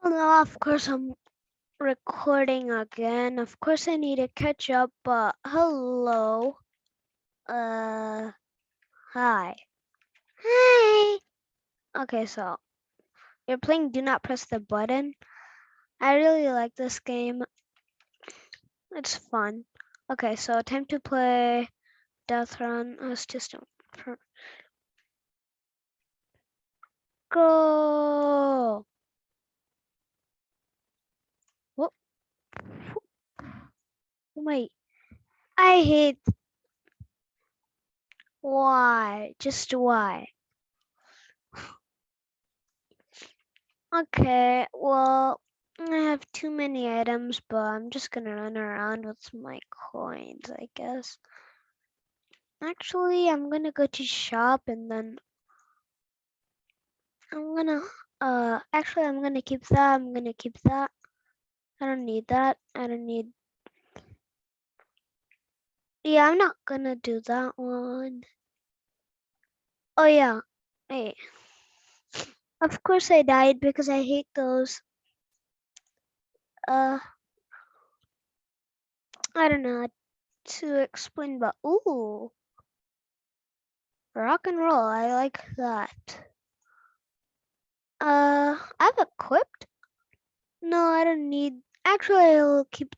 Well, now, of course, I'm recording again. Of course, I need to catch up, but hello. Uh, hi. Hi. Okay, so you're playing Do Not Press the Button. I really like this game. It's fun. Okay, so time to play Death Run. Let's just go. Whoop. Wait. I hate why. Just why. Okay, well, I have too many items, but I'm just gonna run around with my coins, I guess. Actually, I'm gonna go to shop and then I'm gonna keep that. I'm gonna keep that. I don't need that. I don't need. Yeah, I'm not gonna do that one. Oh, yeah. Hey, of course I died because I hate those. Uh, I don't know how to explain, but ooh, rock and roll. I like that. I've equipped. No, I don't need. Actually, I'll keep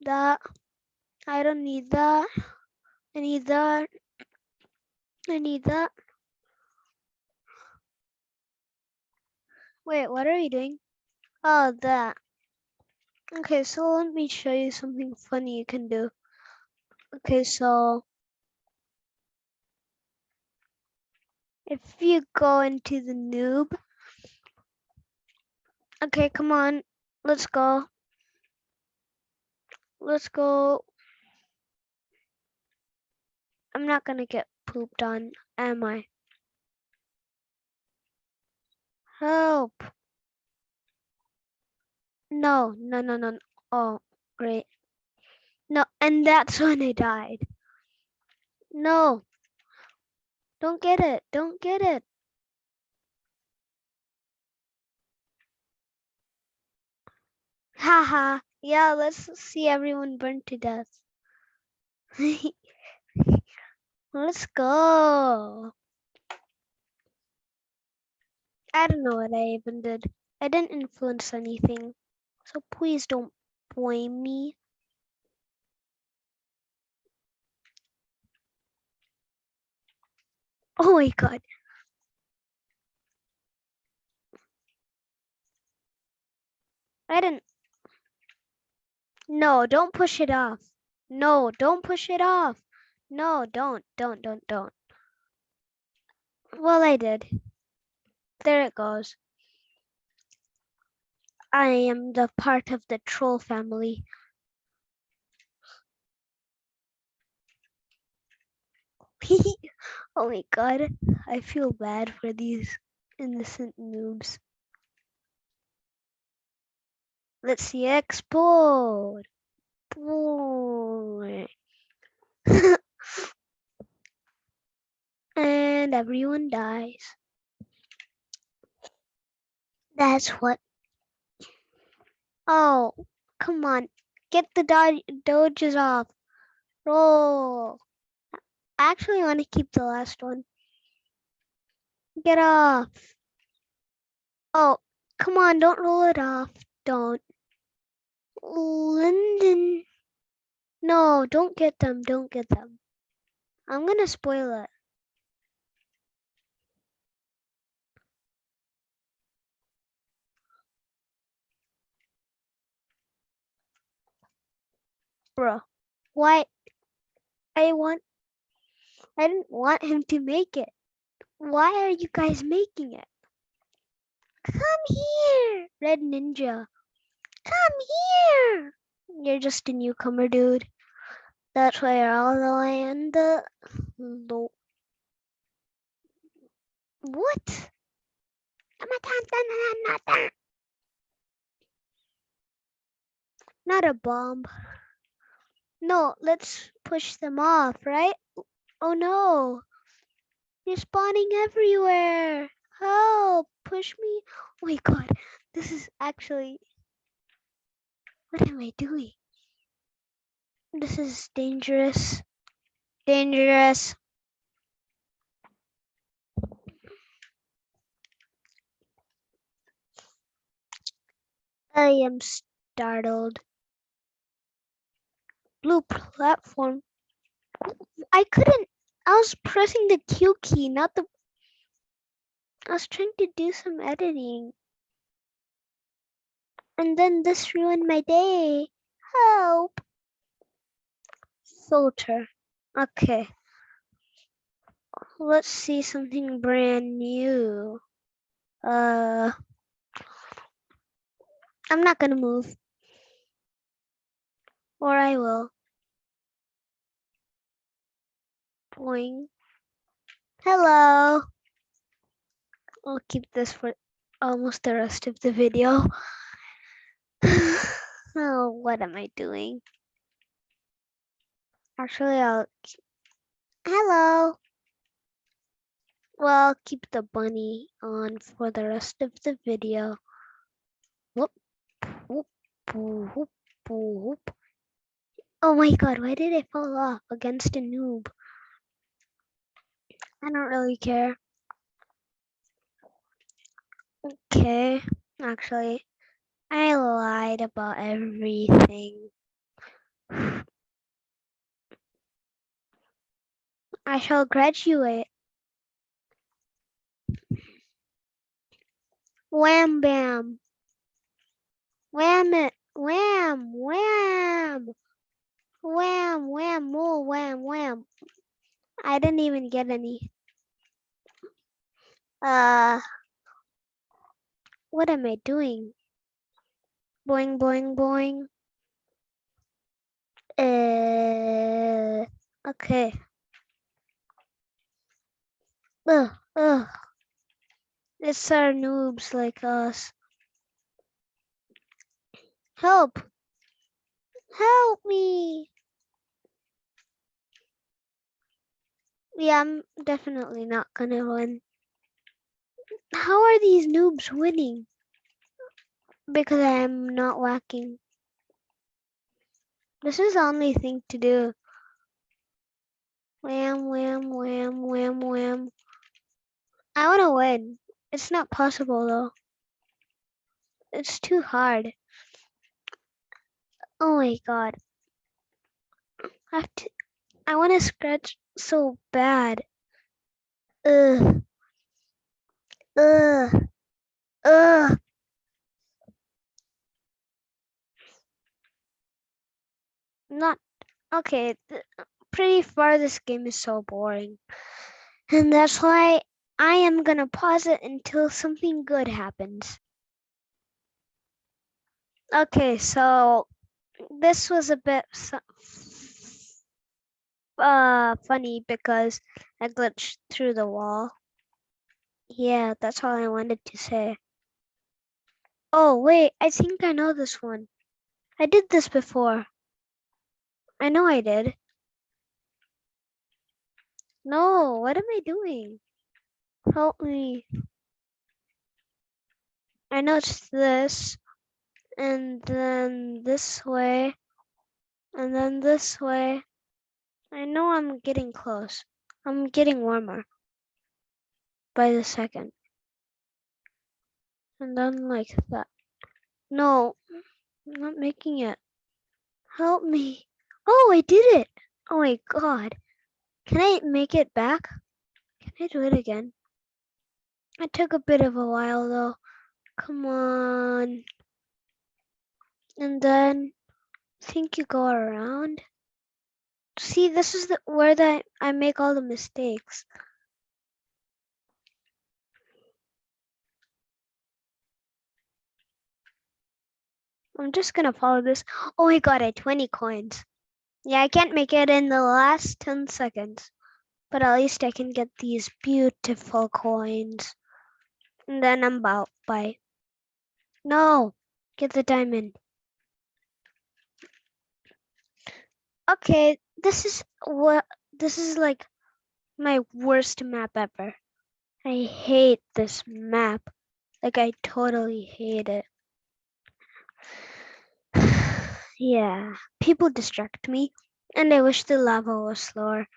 that. I don't need that. I need that. I need that. Wait, what are you doing? Oh, that. Okay, so let me show you something funny you can do. Okay, so if you go into the noob. Okay, come on. Let's go. Let's go. I'm not gonna get pooped on, am I? Help. No, no, no, no. Oh, great. No, and that's when I died. No, don't get it. Don't get it. Haha. Yeah, let's see everyone burn to death. Let's go. I don't know what I even did. I didn't influence anything. So please don't blame me. Oh my god. I didn't. No, don't push it off. No, don't push it off. No, don't. Well, I did. There it goes. I am the part of the troll family. Oh my god. I feel bad for these innocent noobs. Let's see, explode. And everyone dies. That's what. Oh, come on. Get the dodges off. Roll. I actually want to keep the last one. Get off. Oh, come on. Don't roll it off. Don't. Lyndon. No, don't get them. Don't get them. I'm going to spoil it. Bro. Why? I want. I didn't want him to make it. Why are you guys making it? Come here, Red Ninja. Come here. You're just a newcomer, dude. That's where all the land. What? Not a bomb. No, let's push them off, right? Oh no. You're spawning everywhere. Help. Push me. Oh my god. This is actually, what am I doing? This is dangerous. Dangerous. I am startled. Blue platform. I couldn't. I was pressing the Q key, not the. I was trying to do some editing. And then this ruined my day. Help. Filter. Okay. Let's see something brand new. I'm not gonna move. Or I will. Boing. Hello. I'll keep this for almost the rest of the video. Oh, what am I doing? Actually, hello. Well, I'll keep the bunny on for the rest of the video. Whoop, whoop, whoop, whoop. Oh my god, why did I fall off against a noob? I don't really care. Okay, actually, I lied about everything. I shall graduate. Wham bam. Wham it. Wham, wham. Wham, wham, more wham, wham. I didn't even get any. What am I doing? Boing, boing, boing. Okay. Ugh, ugh. It's our noobs like us. Help! Help me! Yeah, I'm definitely not gonna win. How are these noobs winning? Because I am not whacking. This is the only thing to do. Wham, wham, wham, wham, wham. I wanna win. It's not possible though. It's too hard. Oh my god. I wanna scratch so bad. Ugh. Ugh. Ugh. Not okay. Pretty far this game is so boring. And that's why I am gonna pause it until something good happens. Okay, so this was a bit funny because I glitched through the wall. Yeah, that's all I wanted to say. Oh, wait, I think I know this one. I did this before. I know I did. No, what am I doing? Help me. I know it's this, and then this way, and then this way. I know I'm getting close. I'm getting warmer by the second. And then like that. No, I'm not making it. Help me. Oh, I did it. Oh my god. Can I make it back? Can I do it again? It took a bit of a while though. Come on. And then I think you go around. See, this is where I make all the mistakes. I'm just gonna follow this. Oh my god, I had 20 coins. Yeah, I can't make it in the last 10 seconds. But at least I can get these beautiful coins. And then I'm about by. No, get the diamond. Okay, this is like my worst map ever. I hate this map. Like I totally hate it. Yeah, people distract me and I wish the lava was slower.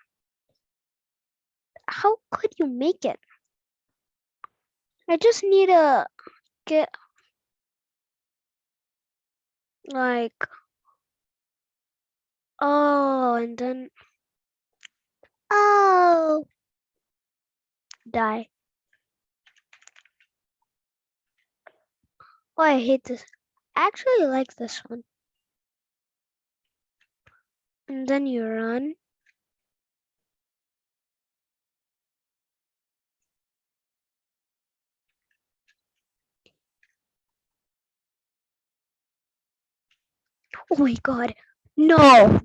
How could you make it? I just need to get like, oh, and then, oh, die. Oh, I hate this. I actually like this one. And then you run. Oh my god. No.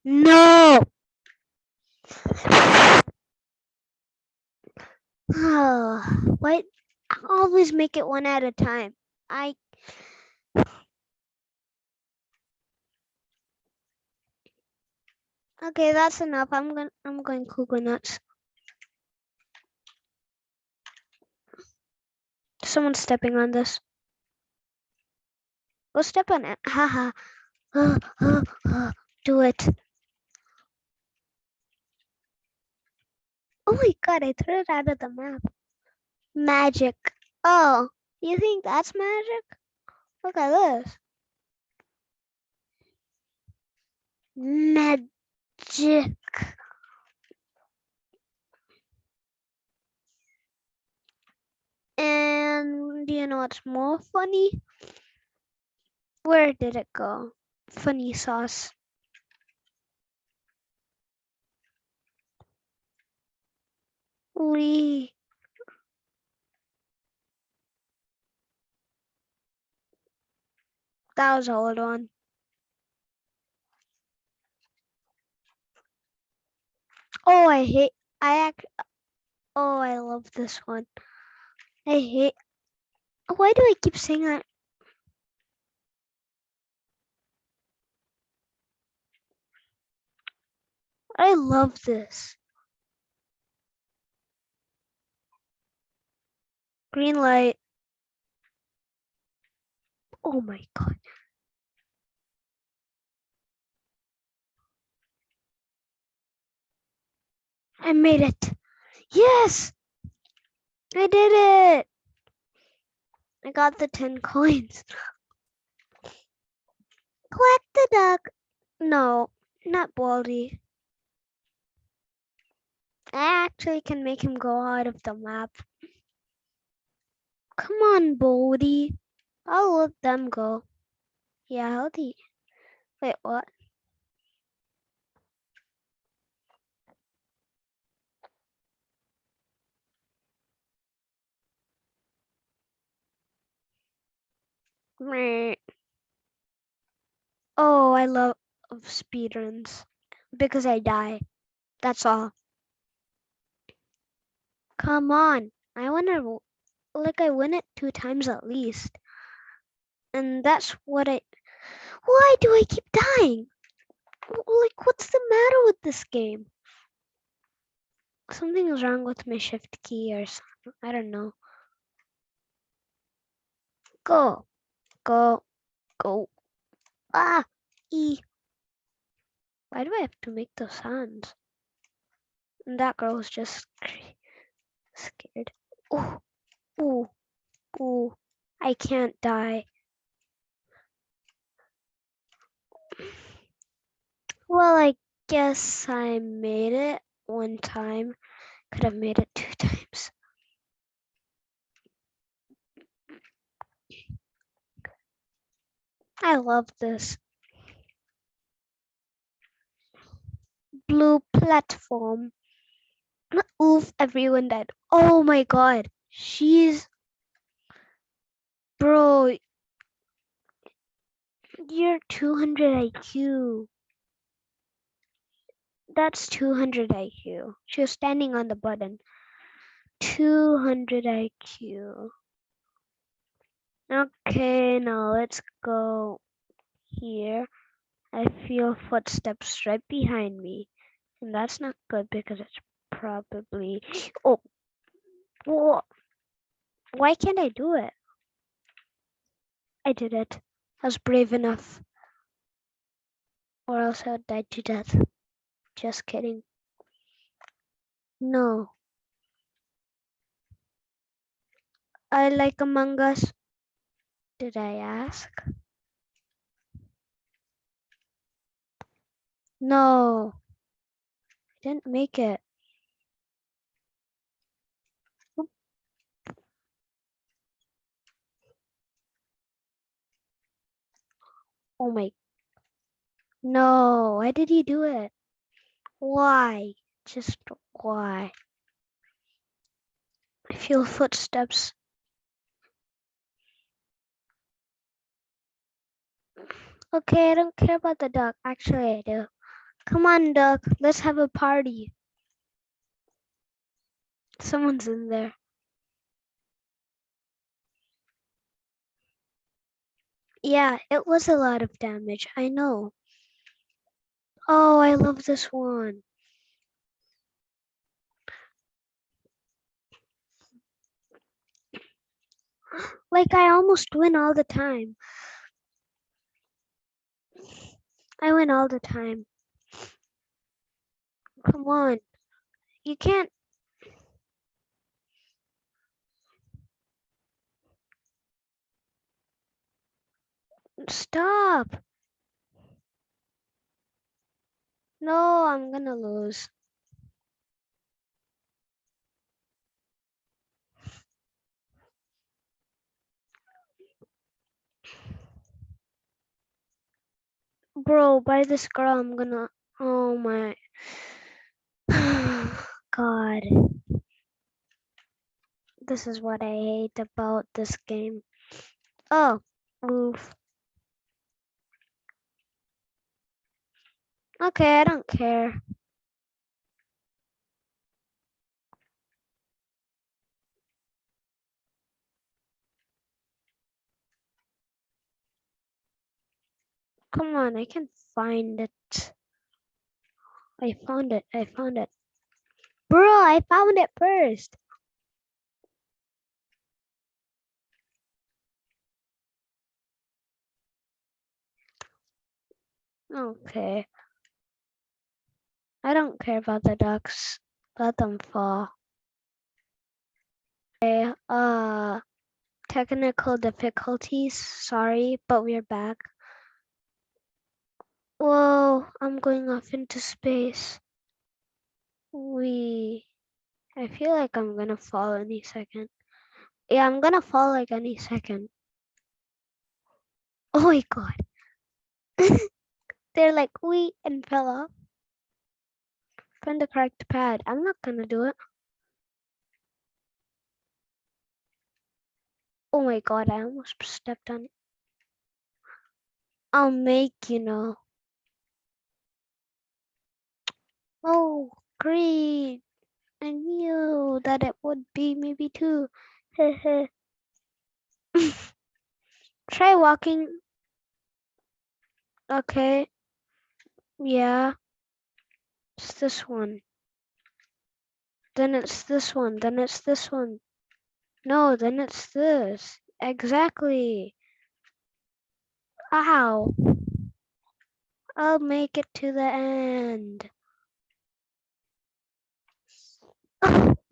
No. Oh, what? I always make it one at a time. I okay, that's enough. I'm going cuckoo nuts. Someone's stepping on this. Go step on it. Haha. Do it. Oh my god, I threw it out of the map. Magic. Oh, you think that's magic? Look at this. Magic. And you know what's more funny? Where did it go? Funny sauce. We. That was an old one. Oh, I hate. Oh, I love this one. I hate. Why do I keep saying that? I love this. Green light. Oh my god. I made it. Yes, I did it. I got the 10 coins. Quack the duck. No, not Baldy. I actually can make him go out of the map. Come on, Baldy. I'll let them go. Yeah, how do you... Wait, what? Meh. Oh, I love speedruns because I die. That's all. Come on. I wanna like I win it 2 times at least. And that's what I why do I keep dying? Like what's the matter with this game? Something is wrong with my shift key or something. I don't know. Go. Go. Go. Ah E. Why do I have to make those sounds? And that girl was just scared. Oh, oh, oh. I can't die. Well, I guess I made it one time. Could have made it 2 times. I love this. Blue platform. Oof, everyone died. Oh my god. She's... Bro, you're 200 IQ. That's 200 IQ. She was standing on the button. 200 IQ. Okay, now let's go here. I feel footsteps right behind me. And that's not good because it's probably... Oh, whoa. Why can't I do it? I did it. I was brave enough, or else I would die to death. Just kidding. No. I like Among Us. Did I ask? No. I didn't make it. Oh my. No. Why did he do it? Why? Just why? I feel footsteps. Okay, I don't care about the duck. Actually, I do. Come on, duck. Let's have a party. Someone's in there. Yeah, it was a lot of damage. I know. Oh, I love this one. Like, I almost win all the time. I win all the time. Come on. You can't. Stop. No, I'm gonna lose. Bro, by this girl, I'm gonna. Oh my. God. This is what I hate about this game. Oh, oof. Okay, I don't care. Come on, I can find it. I found it. I found it. Bro, I found it first. Okay. I don't care about the ducks. Let them fall. Okay, technical difficulties. Sorry, but we're back. Whoa, I'm going off into space. I feel like I'm gonna fall any second. Yeah, I'm gonna fall like any second. Oh my god. They're like, we and fell off. Find the correct pad. I'm not gonna do it. Oh my god, I almost stepped on it. I'll make you know. Oh, great. I knew that it would be maybe two. Try walking. Okay. Yeah. It's this one. Then it's this one. Then it's this one. No, then it's this. Exactly. Ow. I'll make it to the end.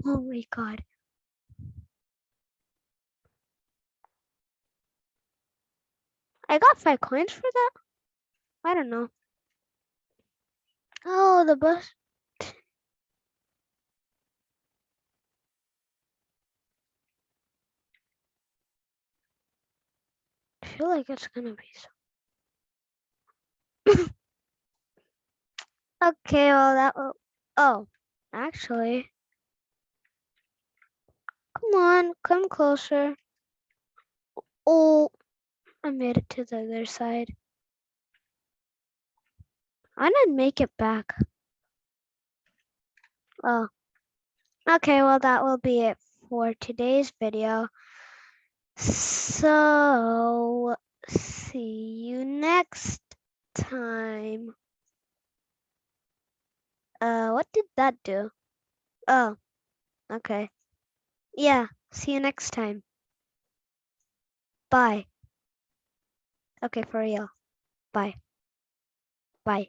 Oh my god. I got 5 coins for that? I don't know. Oh, the bus. I feel like it's gonna be so. Okay, well, that will. Oh, actually. Come on, come closer. Oh, I made it to the other side. I didn't make it back. Oh. Okay, well, that will be it for today's video. So, see you next time. What did that do? Oh, okay. Yeah, see you next time. Bye. Okay, for real. Bye.